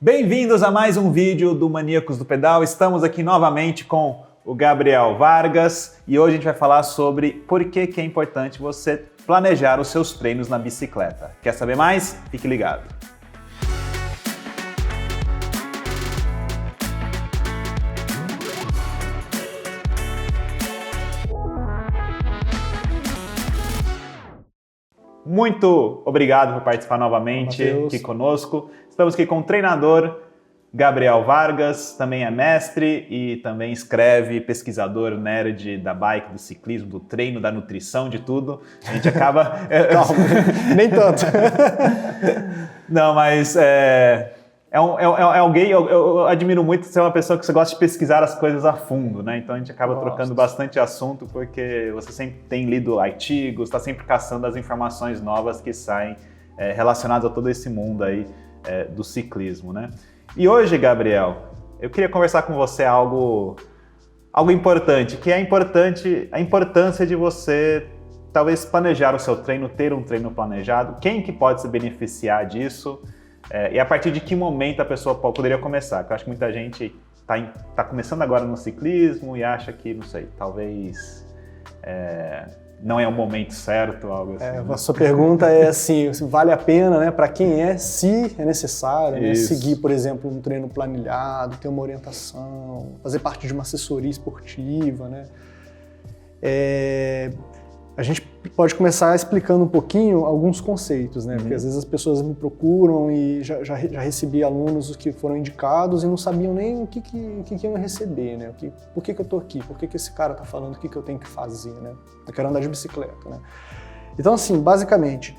Bem-vindos a mais um vídeo do Maníacos do Pedal. Estamos aqui novamente com o Gabriel Vargas e hoje a gente vai falar sobre por que é importante você planejar os seus treinos na bicicleta. Quer saber mais? Fique ligado. Muito obrigado por participar novamente aqui conosco. Estamos aqui com o treinador Gabriel Vargas, também é mestre e também escreve, pesquisador nerd da bike, do ciclismo, do treino, da nutrição, de tudo. A gente acaba... Não, nem tanto. Não, mas alguém, eu admiro muito ser uma pessoa que você gosta de pesquisar as coisas a fundo, né? Então a gente acaba trocando bastante assunto porque você sempre tem lido artigos, está sempre caçando as informações novas que saem relacionadas a todo esse mundo aí do ciclismo, né? E hoje, Gabriel, eu queria conversar com você algo importante, que é a importância de você talvez planejar o seu treino, ter um treino planejado. Quem que pode se beneficiar disso? E a partir de que momento a pessoa poderia começar? Porque eu acho que muita gente está começando agora no ciclismo e acha que, não sei, talvez não é o momento certo, algo assim. A sua pergunta é assim, se vale a pena, né, para quem se é necessário, né, seguir, por exemplo, um treino planilhado, ter uma orientação, fazer parte de uma assessoria esportiva, né? A gente pode começar explicando um pouquinho alguns conceitos, né? Porque às vezes as pessoas me procuram e já recebi alunos que foram indicados e não sabiam nem o que iam receber, né? Por que eu tô aqui? Por que esse cara tá falando o que eu tenho que fazer, né? Eu quero andar de bicicleta, né? Então, assim, basicamente,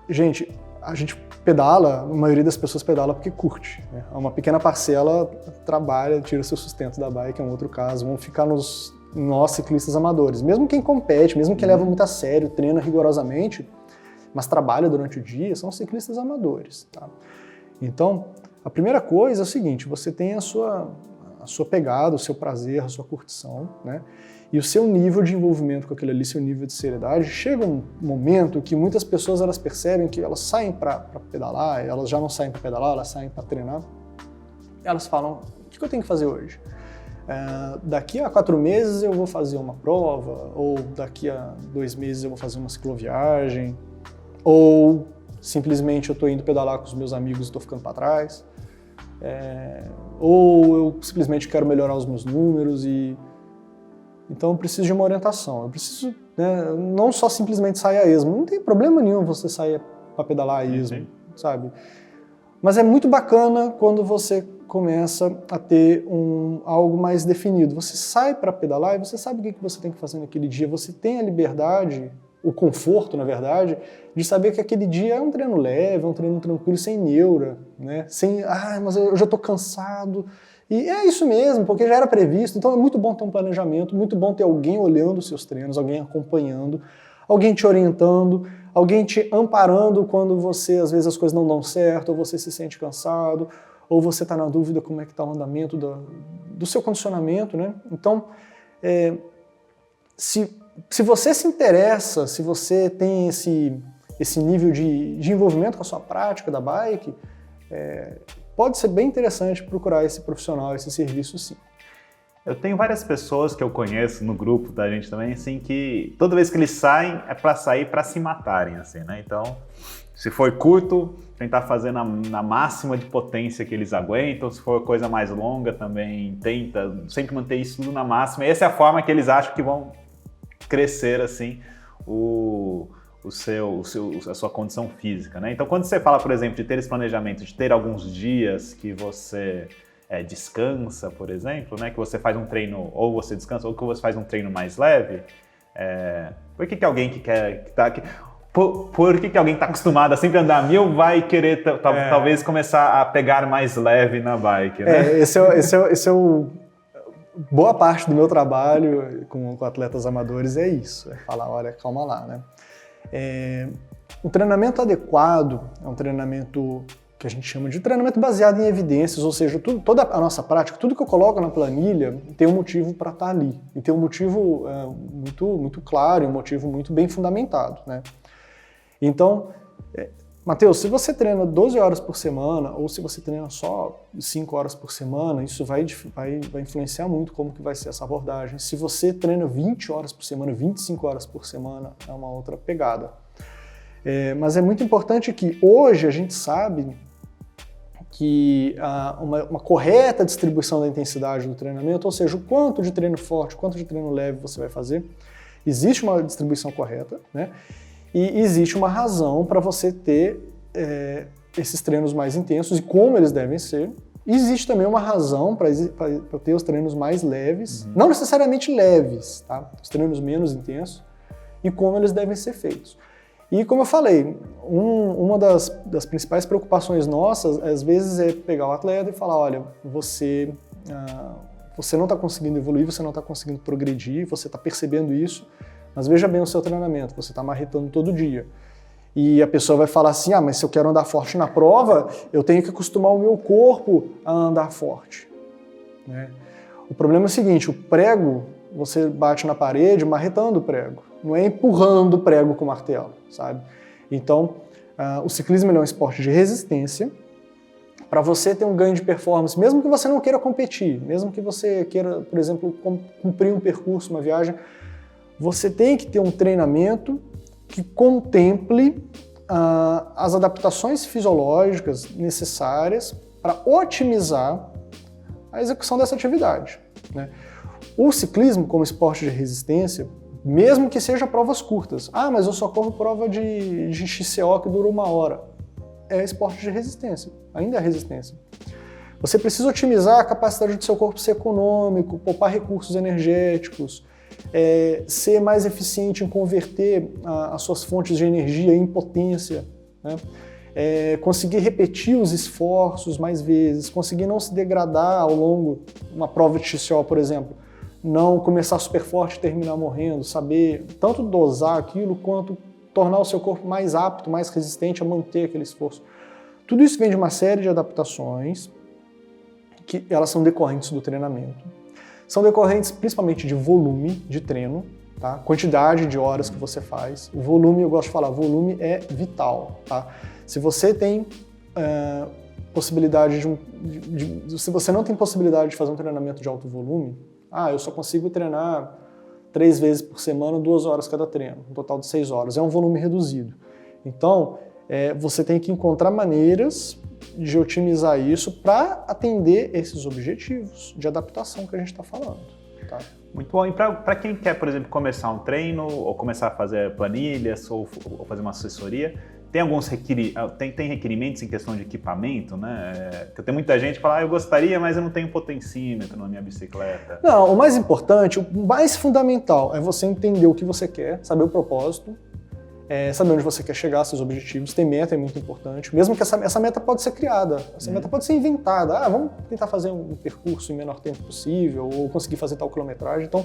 gente, a gente pedala, a maioria das pessoas pedala porque curte, né? Uma pequena parcela trabalha, tira seu sustento da bike, é um outro caso. Vamos ficar nós ciclistas amadores, mesmo quem compete, mesmo quem leva muito a sério, treina rigorosamente, mas trabalha durante o dia, são ciclistas amadores, tá? Então, a primeira coisa é o seguinte, você tem a sua pegada, o seu prazer, a sua curtição, né? E o seu nível de envolvimento com aquilo ali, seu nível de seriedade, chega um momento que muitas pessoas elas percebem que elas saem para pedalar, elas já não saem para pedalar, elas saem para treinar, elas falam, o que eu tenho que fazer hoje? Daqui a 4 meses eu vou fazer uma prova, ou daqui a 2 meses eu vou fazer uma cicloviagem, ou simplesmente eu estou indo pedalar com os meus amigos e estou ficando para trás, ou eu simplesmente quero melhorar os meus números e... Então eu preciso de uma orientação, eu preciso, né, não só simplesmente sair a esmo, não tem problema nenhum você sair para pedalar a esmo, sabe? Mas é muito bacana quando você começa a ter algo mais definido. Você sai para pedalar e você sabe o que você tem que fazer naquele dia. Você tem a liberdade, o conforto, na verdade, de saber que aquele dia é um treino leve, é um treino tranquilo, sem neura, né? Sem, mas eu já estou cansado. E é isso mesmo, porque já era previsto. Então é muito bom ter um planejamento, muito bom ter alguém olhando os seus treinos, alguém acompanhando, alguém te orientando, alguém te amparando quando você, às vezes, as coisas não dão certo, ou você se sente cansado, ou você está na dúvida como é que está o andamento do seu condicionamento, né? Então, se você se interessa, se você tem esse nível de envolvimento com a sua prática da bike, pode ser bem interessante procurar esse profissional, esse serviço, sim. Eu tenho várias pessoas que eu conheço no grupo da gente também, assim, que toda vez que eles saem, é para sair para se matarem, assim, né? Então, se for curto, tentar fazer na máxima de potência que eles aguentam. Se for coisa mais longa, também tenta sempre manter isso tudo na máxima. E essa é a forma que eles acham que vão crescer, assim, a sua condição física, né? Então, quando você fala, por exemplo, de ter esse planejamento, de ter alguns dias que você descansa, por exemplo, né? Que você faz um treino, ou você descansa, ou que você faz um treino mais leve, por que alguém que Por que alguém está acostumado a sempre andar a 1000 vai querer talvez começar a pegar mais leve na bike, né? Esse é o boa parte do meu trabalho com atletas amadores é isso, é falar, olha, calma lá, né? Um treinamento adequado é um treinamento que a gente chama de treinamento baseado em evidências, ou seja, toda a nossa prática, tudo que eu coloco na planilha tem um motivo para estar ali, e tem um motivo muito claro, um motivo muito bem fundamentado, né? Então, Matheus, se você treina 12 horas por semana ou se você treina só 5 horas por semana, isso vai influenciar muito como que vai ser essa abordagem. Se você treina 20 horas por semana, 25 horas por semana, é uma outra pegada. Mas é muito importante que hoje a gente sabe que uma correta distribuição da intensidade do treinamento, ou seja, o quanto de treino forte, o quanto de treino leve você vai fazer, existe uma distribuição correta, né? E existe uma razão para você ter esses treinos mais intensos e como eles devem ser. E existe também uma razão para ter os treinos mais leves, não necessariamente leves, tá? Os treinos menos intensos e como eles devem ser feitos. E como eu falei, uma das principais preocupações nossas, às vezes, é pegar o atleta e falar, olha, você não está conseguindo evoluir, você não está conseguindo progredir, você está percebendo isso, mas veja bem o seu treinamento, você está marretando todo dia. E a pessoa vai falar assim, mas se eu quero andar forte na prova, eu tenho que acostumar o meu corpo a andar forte. Né? O problema é o seguinte, o prego, você bate na parede marretando o prego, não é empurrando o prego com o martelo, sabe? Então, o ciclismo é um esporte de resistência. Para você ter um ganho de performance, mesmo que você não queira competir, mesmo que você queira, por exemplo, cumprir um percurso, uma viagem, você tem que ter um treinamento que contemple as adaptações fisiológicas necessárias para otimizar a execução dessa atividade. Né? O ciclismo, como esporte de resistência, mesmo que seja provas curtas, mas eu só corro prova de XCO que dura 1 hora, é esporte de resistência, ainda é resistência. Você precisa otimizar a capacidade do seu corpo ser econômico, poupar recursos energéticos, ser mais eficiente em converter as suas fontes de energia em potência, né? Conseguir repetir os esforços mais vezes, conseguir não se degradar ao longo de uma prova de XCO, por exemplo, não começar super forte e terminar morrendo, saber tanto dosar aquilo quanto tornar o seu corpo mais apto, mais resistente a manter aquele esforço. Tudo isso vem de uma série de adaptações que elas são decorrentes do treinamento. São decorrentes principalmente de volume de treino, tá? Quantidade de horas que você faz. O volume, eu gosto de falar, volume é vital. Tá? Se você tem possibilidade se você não tem possibilidade de fazer um treinamento de alto volume, eu só consigo treinar 3 vezes por semana, 2 horas cada treino, um total de 6 horas. É um volume reduzido. Então, você tem que encontrar maneiras de otimizar isso para atender esses objetivos de adaptação que a gente está falando. Tá? Muito bom. E para quem quer, por exemplo, começar um treino, ou começar a fazer planilhas, ou fazer uma assessoria, tem alguns requerimentos em questão de equipamento, né? Porque tem muita gente que fala, eu gostaria, mas eu não tenho potencímetro na minha bicicleta. Não, o mais importante, o mais fundamental é você entender o que você quer, saber o propósito, saber onde você quer chegar, seus objetivos. Ter meta é muito importante, mesmo que essa meta pode ser criada, essa meta pode ser inventada. Vamos tentar fazer um percurso em menor tempo possível, ou conseguir fazer tal quilometragem. Então,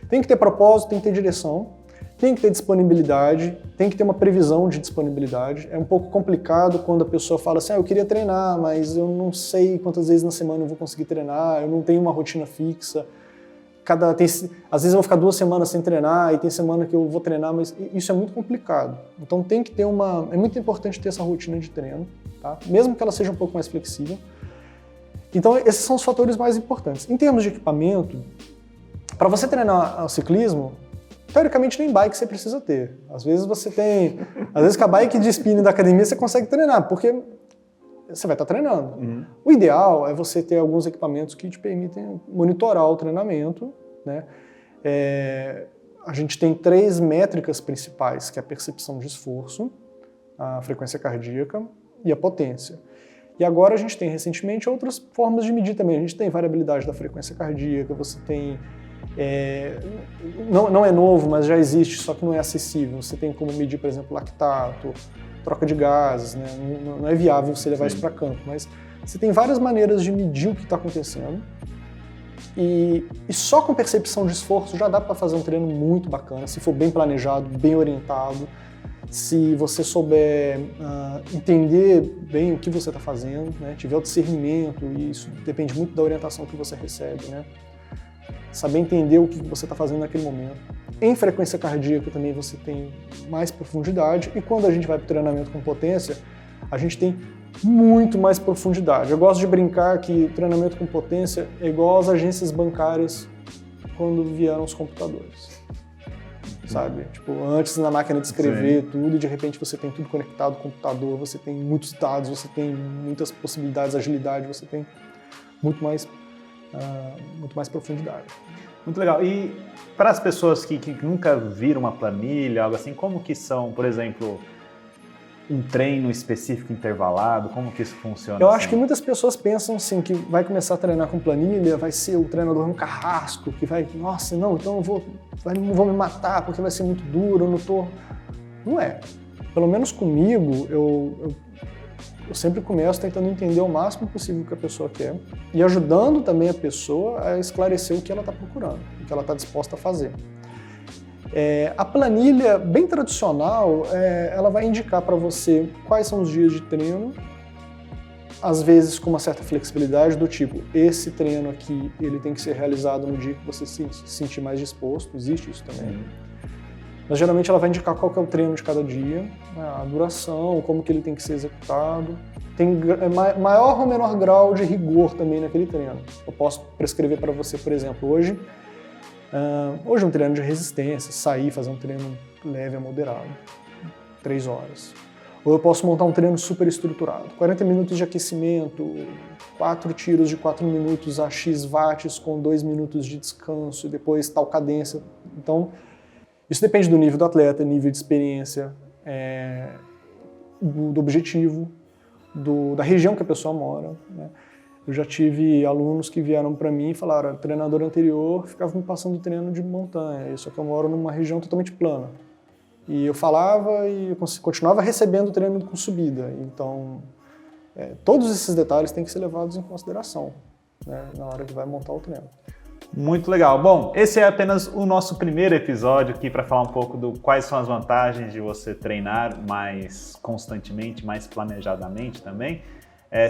tem que ter propósito, tem que ter direção, tem que ter disponibilidade, tem que ter uma previsão de disponibilidade. É um pouco complicado quando a pessoa fala assim, eu queria treinar, mas eu não sei quantas vezes na semana eu vou conseguir treinar, eu não tenho uma rotina fixa. Às vezes eu vou ficar 2 semanas sem treinar e tem semana que eu vou treinar, mas isso é muito complicado. Então tem que ter é muito importante ter essa rotina de treino, tá? Mesmo que ela seja um pouco mais flexível. Então esses são os fatores mais importantes. Em termos de equipamento, para você treinar o ciclismo, teoricamente nem bike você precisa ter. Às vezes com a bike de spinning da academia você consegue treinar, porque você vai estar treinando. Uhum. O ideal é você ter alguns equipamentos que te permitem monitorar o treinamento, né? A gente tem 3 métricas principais, que é a percepção de esforço, a frequência cardíaca e a potência. E agora a gente tem recentemente outras formas de medir também. A gente tem variabilidade da frequência cardíaca, você tem... não é novo, mas já existe, só que não é acessível. Você tem como medir, por exemplo, lactato, troca de gases, né? Não é viável você levar isso para campo, mas você tem várias maneiras de medir o que está acontecendo e só com percepção de esforço já dá para fazer um treino muito bacana, se for bem planejado, bem orientado, se você souber entender bem o que você está fazendo, né? Tiver o discernimento, e isso depende muito da orientação que você recebe, né? Saber entender o que você está fazendo naquele momento. Em frequência cardíaca também você tem mais profundidade, e quando a gente vai para o treinamento com potência, a gente tem muito mais profundidade. Eu gosto de brincar que treinamento com potência é igual às agências bancárias quando vieram os computadores. Sabe? Tipo, antes na máquina de escrever tudo, e de repente você tem tudo conectado ao computador, você tem muitos dados, você tem muitas possibilidades, agilidade, você tem muito mais profundidade. Muito legal. E para as pessoas que nunca viram uma planilha, algo assim, como que são, por exemplo, um treino específico intervalado, como que isso funciona? Eu acho que muitas pessoas pensam assim, que vai começar a treinar com planilha, vai ser o treinador um carrasco, que vai, nossa, não, então eu vou me matar porque vai ser muito duro, eu não tô... Não é. Pelo menos comigo, eu sempre começo tentando entender o máximo possível o que a pessoa quer e ajudando também a pessoa a esclarecer o que ela está procurando, o que ela está disposta a fazer. A planilha, bem tradicional, ela vai indicar para você quais são os dias de treino, às vezes com uma certa flexibilidade do tipo, esse treino aqui ele tem que ser realizado no dia que você se sentir mais disposto, existe isso também. Mas geralmente ela vai indicar qual que é o treino de cada dia, a duração, como que ele tem que ser executado. Tem maior ou menor grau de rigor também naquele treino. Eu posso prescrever para você, por exemplo, hoje um treino de resistência, sair, fazer um treino leve a moderado, 3 horas. Ou eu posso montar um treino super estruturado, 40 minutos de aquecimento, 4 tiros de 4 minutos a X watts com 2 minutos de descanso e depois tal cadência. Então, isso depende do nível do atleta, nível de experiência, do objetivo, da região que a pessoa mora, né? Eu já tive alunos que vieram para mim e falaram, o treinador anterior ficava me passando treino de montanha, só que eu moro numa região totalmente plana. E eu falava e eu continuava recebendo treino com subida. Então, todos esses detalhes têm que ser levados em consideração, né, na hora que vai montar o treino. Muito legal. Bom, esse é apenas o nosso primeiro episódio aqui para falar um pouco do quais são as vantagens de você treinar mais constantemente, mais planejadamente também.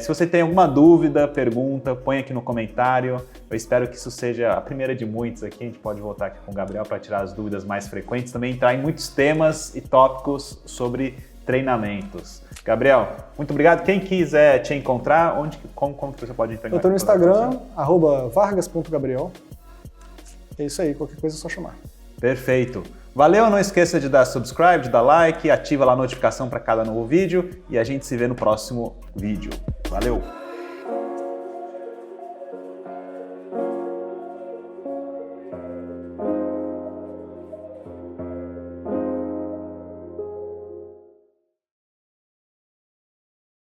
Se você tem alguma dúvida, pergunta, põe aqui no comentário. Eu espero que isso seja a primeira de muitos aqui. A gente pode voltar aqui com o Gabriel para tirar as dúvidas mais frequentes, também entrar em muitos temas e tópicos sobre treinamentos. Gabriel, muito obrigado. Quem quiser te encontrar, como que você pode entrar? Eu estou no Instagram, @vargas.gabriel. É isso aí, qualquer coisa é só chamar. Perfeito. Valeu, não esqueça de dar subscribe, de dar like, ativa lá a notificação para cada novo vídeo e a gente se vê no próximo vídeo. Valeu!